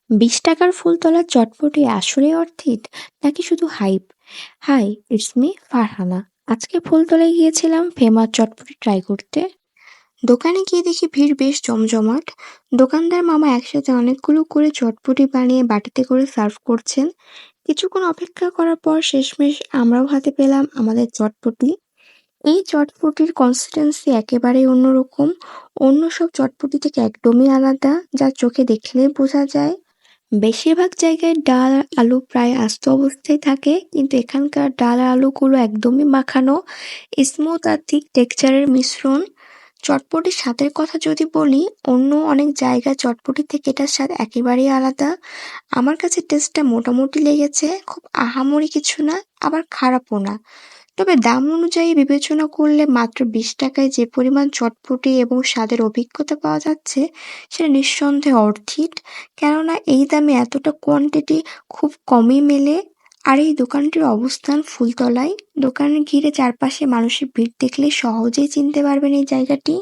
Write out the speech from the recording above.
৳২০ ফুলতলার চটপটি আসলেই অর্থিত নাকি শুধু hype? Hi, it's me Farhana. আজকে ফুলতলায় গিয়েছিলাম ফেমাস চটপটি ট্রাই করতে। দোকানে গিয়ে দেখি ভিড় বেশ জমজমাট। দোকানদার মামা একসাথে অনেকগুলো করে চটপটি বানিয়ে বাটিতে করে সার্ভ করছেন। কিছুক্ষণ অপেক্ষা করার পর শেষমেশ আমরাও হাতে পেলাম আমাদের চটপটি। এই চটপটির কনসিস্টেন্সি একেবারেই অন্যরকম। অন্য সব চটপটি থেকে একদমই আলাদা, যা চোখে দেখলেই বোঝা যায়। বেশিরভাগ জায়গায় ডাল আর আলু প্রায় আস্ত অবস্থায় থাকে, কিন্তু এখানকার ডাল আর আলুগুলো একদমই মাখানো, স্মুথ আর থিক টেক্সচারের মিশ্রণ। চটপটির স্বাদের কথা যদি বলি, অন্য অনেক জায়গায় চটপটি থেকে এটার স্বাদ একেবারেই আলাদা। আমার কাছে টেস্টটা মোটামুটি লেগেছে, খুব আহামরি কিছু না, আবার খারাপও না। তবে দাম অনুযায়ী বিবেচনা করলে মাত্র ৳২০ যে পরিমাণ চটপটি এবং স্বাদের অভিজ্ঞতা পাওয়া যাচ্ছে, সেটা নিঃসন্দেহে অর্থিত। কেননা এই দামে এতটা কোয়ান্টিটি খুব কমই মেলে। আর এই দোকানটির অবস্থান ফুলতলায়। দোকানের ঘিরে চারপাশে মানুষের ভিড় দেখলে সহজেই চিনতে পারবেন এই জায়গাটি।